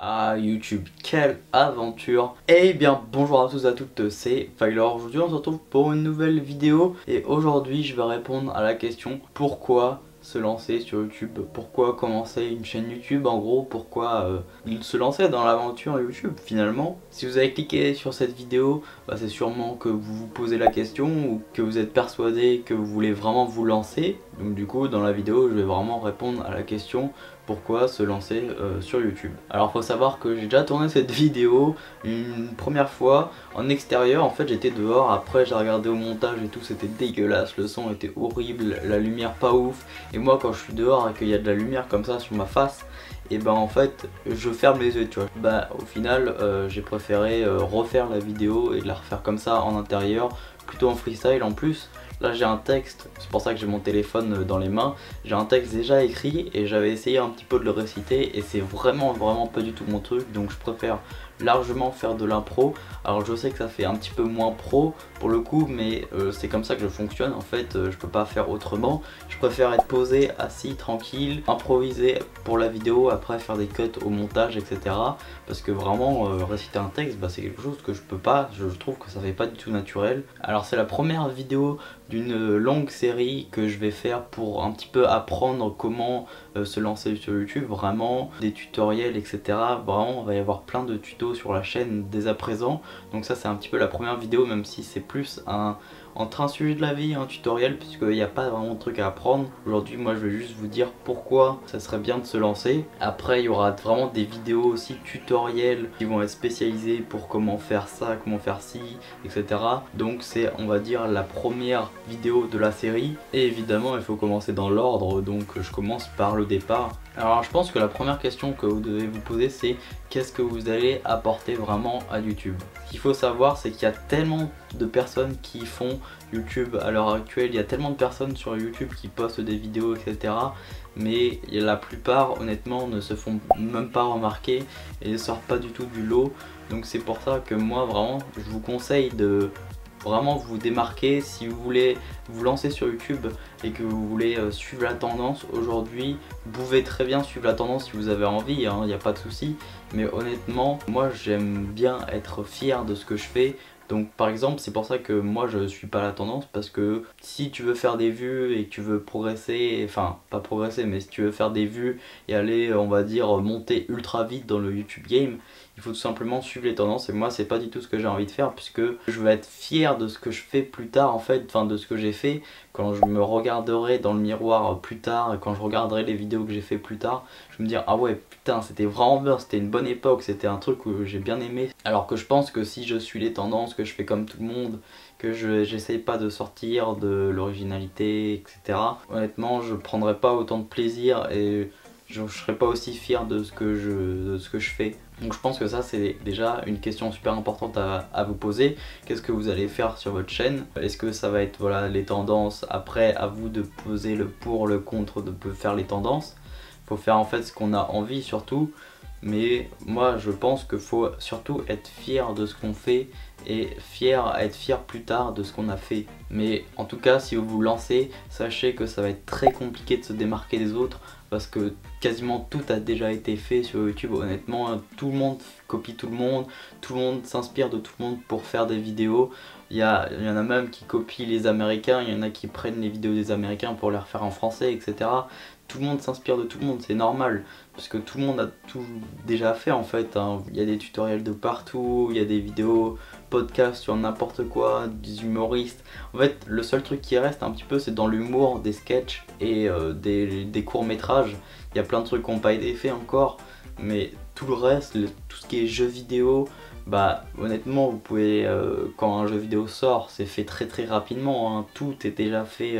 Ah YouTube, quelle aventure! Eh bien bonjour à tous et à toutes, c'est Fyler. Aujourd'hui on se retrouve pour une nouvelle vidéo et aujourd'hui je vais répondre à la question pourquoi se lancer sur YouTube, pourquoi commencer une chaîne YouTube, en gros pourquoi se lancer dans l'aventure YouTube finalement. Si vous avez cliqué sur cette vidéo, c'est sûrement que vous vous posez la question ou que vous êtes persuadé que vous voulez vraiment vous lancer. Donc du coup dans la vidéo je vais vraiment répondre à la question pourquoi se lancer sur YouTube. Alors faut savoir que j'ai déjà tourné cette vidéo une première fois en extérieur. En fait j'étais dehors, après j'ai regardé au montage et tout, c'était dégueulasse, le son était horrible, la lumière pas ouf. Et moi quand je suis dehors et qu'il y a de la lumière comme ça sur ma face, et ben en fait je ferme les yeux, tu vois. Au final j'ai préféré refaire la vidéo et de la refaire comme ça en intérieur, plutôt en freestyle. En plus là j'ai un texte, c'est pour ça que j'ai mon téléphone dans les mains, j'ai un texte déjà écrit et j'avais essayé un petit peu de le réciter et c'est vraiment pas du tout mon truc, donc je préfère largement faire de l'impro. Alors je sais que ça fait un petit peu moins pro pour le coup, mais c'est comme ça que je fonctionne en fait, je peux pas faire autrement. Je préfère être posé, assis, tranquille, improviser pour la vidéo, après faire des cuts au montage etc. Parce que vraiment réciter un texte c'est quelque chose que je peux pas, je trouve que ça fait pas du tout naturel. Alors c'est la première vidéo d'une longue série que je vais faire pour un petit peu apprendre comment se lancer sur YouTube, vraiment des tutoriels etc. Vraiment il va y avoir plein de tutos sur la chaîne dès à présent, donc ça c'est un petit peu la première vidéo, même si c'est plus entre un sujet de la vie, un tutoriel, puisqu'il n'y a pas vraiment de truc à apprendre. Aujourd'hui moi je vais juste vous dire pourquoi ça serait bien de se lancer. Après il y aura vraiment des vidéos aussi tutoriels qui vont être spécialisées pour comment faire ça, comment faire ci, etc. Donc c'est, on va dire, la première vidéo de la série. Et évidemment il faut commencer dans l'ordre, donc je commence par le départ. Alors je pense que la première question que vous devez vous poser, c'est qu'est-ce que vous allez apporter vraiment à YouTube. Ce qu'il faut savoir, c'est qu'il y a tellement de personnes qui font YouTube à l'heure actuelle, il y a tellement de personnes sur YouTube qui postent des vidéos etc. Mais la plupart honnêtement ne se font même pas remarquer et ne sortent pas du tout du lot. Donc c'est pour ça que moi vraiment je vous conseille de vraiment vous démarquer. Si vous voulez vous lancer sur YouTube et que vous voulez suivre la tendance aujourd'hui, vous pouvez très bien suivre la tendance si vous avez envie, il n'y a pas de souci. Mais honnêtement moi j'aime bien être fier de ce que je fais. Donc par exemple c'est pour ça que moi je suis pas la tendance, parce que si tu veux faire des vues et que tu veux progresser, enfin pas progresser mais si tu veux faire des vues et aller on va dire monter ultra vite dans le YouTube game, il faut tout simplement suivre les tendances. Et moi c'est pas du tout ce que j'ai envie de faire, puisque je veux être fier de ce que je fais plus tard en fait, enfin de ce que j'ai fait. Quand je me regarderai dans le miroir plus tard, et quand je regarderai les vidéos que j'ai fait plus tard, je vais me dire ah ouais putain c'était vraiment bien, c'était une bonne époque, c'était un truc que j'ai bien aimé. Alors que je pense que si je suis les tendances, que je fais comme tout le monde, que j'essaye pas de sortir de l'originalité etc. Honnêtement je prendrai pas autant de plaisir et je serai pas aussi fier de ce que je fais. Donc je pense que ça c'est déjà une question super importante à vous poser. Qu'est-ce que vous allez faire sur votre chaîne? Est-ce que ça va être voilà les tendances? Après à vous de poser le pour, le contre, de faire les tendances. Faut faire en fait ce qu'on a envie surtout. Mais moi je pense qu'il faut surtout être fier de ce qu'on fait et être fier plus tard de ce qu'on a fait. Mais en tout cas si vous vous lancez, sachez que ça va être très compliqué de se démarquer des autres, parce que quasiment tout a déjà été fait sur YouTube. Honnêtement tout le monde copie tout le monde s'inspire de tout le monde pour faire des vidéos. Il y en a même qui copient les Américains, il y en a qui prennent les vidéos des Américains pour les refaire en français etc. Tout le monde s'inspire de tout le monde, c'est normal, parce que tout le monde a tout déjà fait en fait, hein. Il y a des tutoriels de partout, il y a des vidéos, podcasts sur n'importe quoi, des humoristes. En fait le seul truc qui reste un petit peu c'est dans l'humour, des sketchs et des courts-métrages. Il y a plein de trucs qui n'ont pas été faits encore, mais tout le reste, tout ce qui est jeux vidéo, honnêtement vous pouvez, quand un jeu vidéo sort, c'est fait très rapidement, hein. Tout est déjà fait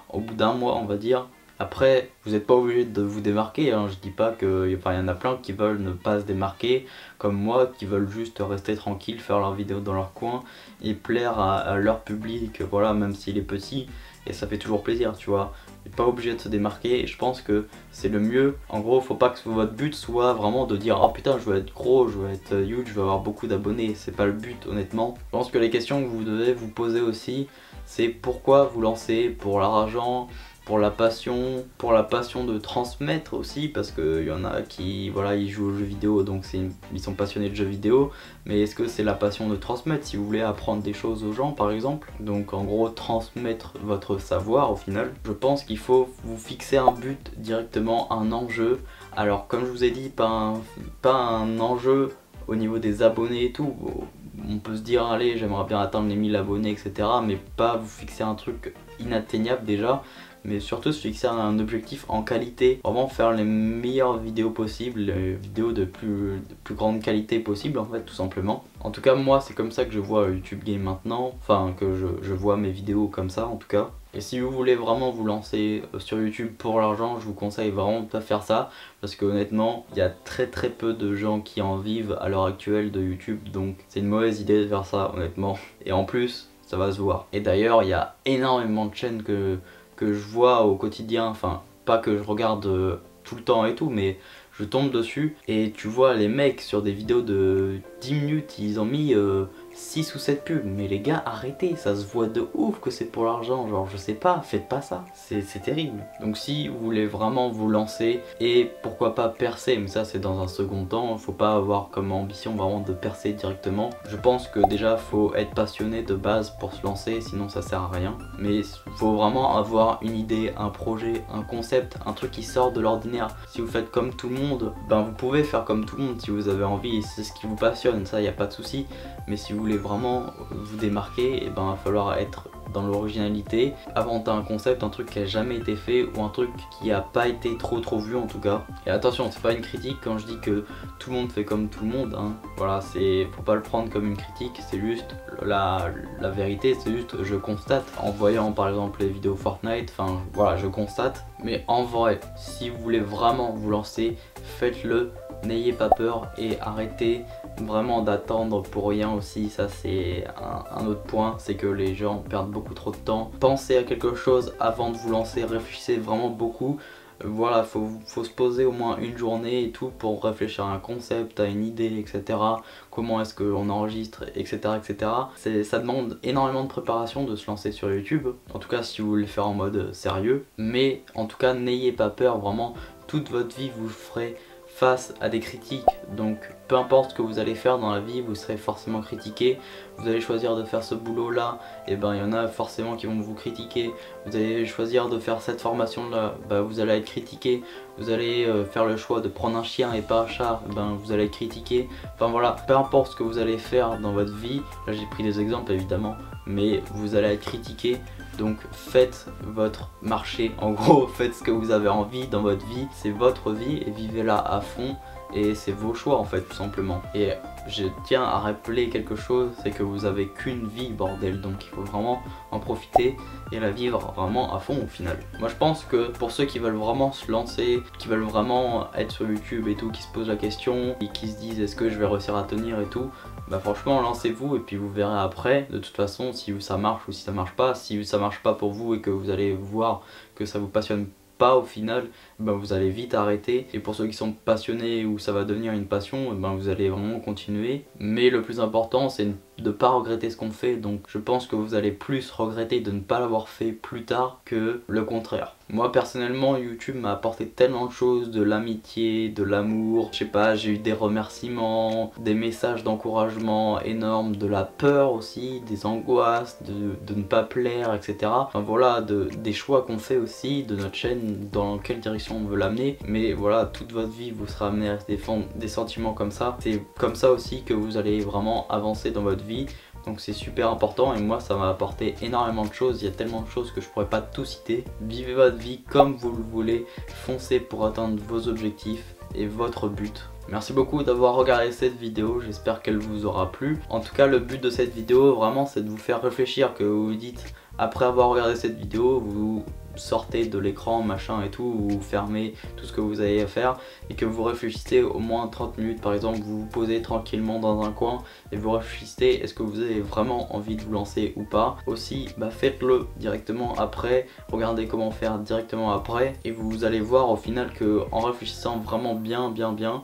au bout d'un mois on va dire. Après, vous n'êtes pas obligé de vous démarquer, hein. Je dis pas que, enfin, il y en a plein qui veulent ne pas se démarquer, comme moi, qui veulent juste rester tranquille, faire leurs vidéos dans leur coin et plaire à leur public, voilà, même s'il est petit, et ça fait toujours plaisir, tu vois. Vous n'êtes pas obligé de se démarquer, et je pense que c'est le mieux. En gros, faut pas que votre but soit vraiment de dire oh putain, je veux être gros, je veux être huge, je veux avoir beaucoup d'abonnés. C'est pas le but, honnêtement. Je pense que les questions que vous devez vous poser aussi, c'est pourquoi vous lancer, pour l'argent, pour la passion de transmettre aussi, parce qu'il y en a qui voilà, ils jouent aux jeux vidéo, donc ils sont passionnés de jeux vidéo, mais est-ce que c'est la passion de transmettre si vous voulez apprendre des choses aux gens par exemple? Donc en gros transmettre votre savoir au final. Je pense qu'il faut vous fixer un but directement, un enjeu. Alors comme je vous ai dit, pas un enjeu au niveau des abonnés et tout. On peut se dire allez, j'aimerais bien atteindre les 1000 abonnés etc, mais pas vous fixer un truc inatteignable déjà, mais surtout se fixer un objectif en qualité, vraiment faire les meilleures vidéos possibles, les vidéos de plus grande qualité possible en fait, tout simplement. En tout cas moi c'est comme ça que je vois YouTube Game maintenant, enfin que je vois mes vidéos comme ça en tout cas. Et si vous voulez vraiment vous lancer sur YouTube pour l'argent, je vous conseille vraiment de pas faire ça, parce que honnêtement il y a très peu de gens qui en vivent à l'heure actuelle de YouTube, donc c'est une mauvaise idée de faire ça honnêtement, et en plus ça va se voir. Et d'ailleurs il y a énormément de chaînes que je vois au quotidien, enfin pas que je regarde tout le temps et tout, mais je tombe dessus et tu vois les mecs sur des vidéos de 10 minutes, ils ont mis 6 ou 7 pubs, mais les gars arrêtez, ça se voit de ouf que c'est pour l'argent, genre je sais pas, faites pas ça, c'est terrible. Donc si vous voulez vraiment vous lancer et pourquoi pas percer, mais ça c'est dans un second temps, faut pas avoir comme ambition vraiment de percer directement. Je pense que déjà faut être passionné de base pour se lancer, sinon ça sert à rien, mais faut vraiment avoir une idée, un projet, un concept, un truc qui sort de l'ordinaire. Si vous faites comme tout le monde, ben vous pouvez faire comme tout le monde si vous avez envie et c'est ce qui vous passionne, ça y a pas de souci. Mais si vous voulez vraiment vous démarquer, et ben il va falloir être dans l'originalité, inventer un concept, un truc qui a jamais été fait ou un truc qui a pas été trop vu en tout cas. Et attention, c'est pas une critique quand je dis que tout le monde fait comme tout le monde, hein. Voilà, faut pas le prendre comme une critique, c'est juste la vérité, c'est juste je constate en voyant par exemple les vidéos Fortnite, enfin voilà, je constate. Mais en vrai, si vous voulez vraiment vous lancer, faites-le, n'ayez pas peur et arrêtez vraiment d'attendre pour rien aussi. Ça c'est un autre point, c'est que les gens perdent beaucoup trop de temps. Pensez à quelque chose avant de vous lancer, réfléchissez vraiment beaucoup. Voilà, faut se poser au moins une journée et tout pour réfléchir à un concept, à une idée, etc. Comment est-ce qu'on enregistre, etc. etc. Ça demande énormément de préparation de se lancer sur YouTube, en tout cas si vous voulez le faire en mode sérieux. Mais en tout cas n'ayez pas peur, vraiment toute votre vie vous ferez face à des critiques, donc peu importe ce que vous allez faire dans la vie, vous serez forcément critiqué. Vous allez choisir de faire ce boulot là, et ben il y en a forcément qui vont vous critiquer. Vous allez choisir de faire cette formation là, ben vous allez être critiqué. Vous allez faire le choix de prendre un chien et pas un chat, ben vous allez être critiqué. Enfin voilà, peu importe ce que vous allez faire dans votre vie, là j'ai pris des exemples évidemment, mais vous allez être critiqué. Donc faites votre marché, en gros faites ce que vous avez envie dans votre vie, c'est votre vie et vivez-la à fond et c'est vos choix en fait tout simplement. Et je tiens à rappeler quelque chose, c'est que vous avez qu'une vie bordel, donc il faut vraiment en profiter et la vivre vraiment à fond au final. Moi je pense que pour ceux qui veulent vraiment se lancer, qui veulent vraiment être sur YouTube et tout, qui se posent la question et qui se disent est-ce que je vais réussir à tenir et tout, bah franchement lancez-vous et puis vous verrez après de toute façon si ça marche ou si ça marche pas. Si ça marche pas pour vous et que vous allez voir que ça vous passionne pas au final, ben vous allez vite arrêter. Et pour ceux qui sont passionnés ou ça va devenir une passion, ben vous allez vraiment continuer. Mais le plus important c'est de ne pas regretter ce qu'on fait, donc je pense que vous allez plus regretter de ne pas l'avoir fait plus tard que le contraire. Moi personnellement YouTube m'a apporté tellement de choses, de l'amitié, de l'amour, je sais pas, j'ai eu des remerciements, des messages d'encouragement énormes, de la peur aussi, des angoisses, de ne pas plaire, etc. Enfin voilà, des choix qu'on fait aussi, de notre chaîne, dans quelle direction on veut l'amener. Mais voilà, toute votre vie vous serez amené à défendre des sentiments comme ça. C'est comme ça aussi que vous allez vraiment avancer dans votre vie. Donc c'est super important et moi ça m'a apporté énormément de choses, il y a tellement de choses que je pourrais pas tout citer. Vivez votre vie comme vous le voulez, foncez pour atteindre vos objectifs et votre but. Merci beaucoup d'avoir regardé cette vidéo, j'espère qu'elle vous aura plu. En tout cas le but de cette vidéo vraiment c'est de vous faire réfléchir, que vous vous dites après avoir regardé cette vidéo, vous sortez de l'écran machin et tout, vous fermez tout ce que vous avez à faire et que vous réfléchissez au moins 30 minutes par exemple, vous vous posez tranquillement dans un coin et vous réfléchissez est-ce que vous avez vraiment envie de vous lancer ou pas. Aussi bah faites-le directement après, regardez comment faire directement après et vous allez voir au final que en réfléchissant vraiment bien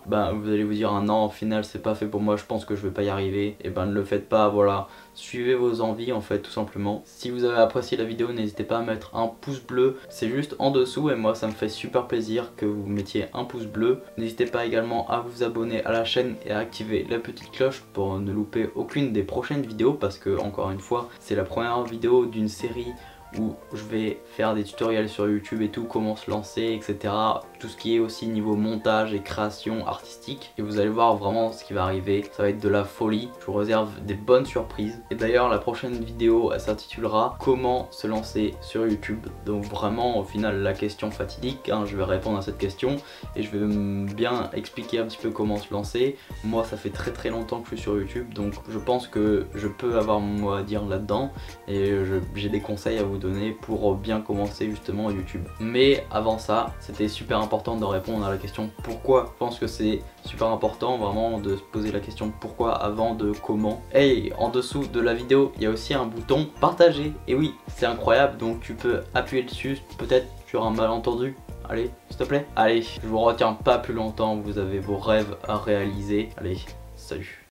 bah vous allez vous dire ah non au final c'est pas fait pour moi, je pense que je vais pas y arriver, et ben ne le faites pas, voilà. suivez vos envies en fait tout simplement. Si vous avez apprécié la vidéo, n'hésitez pas à mettre un pouce bleu, c'est juste en dessous et moi ça me fait super plaisir que vous mettiez un pouce bleu. N'hésitez pas également à vous abonner à la chaîne et à activer la petite cloche pour ne louper aucune des prochaines vidéos, parce que encore une fois c'est la première vidéo d'une série où je vais faire des tutoriels sur YouTube et tout, comment se lancer, etc. Tout ce qui est aussi niveau montage et création artistique. Et vous allez voir vraiment ce qui va arriver, ça va être de la folie. Je vous réserve des bonnes surprises. Et d'ailleurs la prochaine vidéo elle s'intitulera comment se lancer sur YouTube. Donc vraiment au final la question fatidique, hein, je vais répondre à cette question et je vais bien expliquer un petit peu comment se lancer. Moi ça fait très longtemps que je suis sur YouTube, donc je pense que je peux avoir mon mot à dire là-dedans et j'ai des conseils à vous donner pour bien commencer justement YouTube. Mais avant ça, c'était super important de répondre à la question pourquoi. Je pense que c'est super important vraiment de se poser la question pourquoi avant de comment. Et en dessous de la vidéo, il y a aussi un bouton partager. Et oui, c'est incroyable, donc tu peux appuyer dessus, peut-être sur un malentendu. Allez, s'il te plaît. Allez, je vous retiens pas plus longtemps, vous avez vos rêves à réaliser. Allez, salut.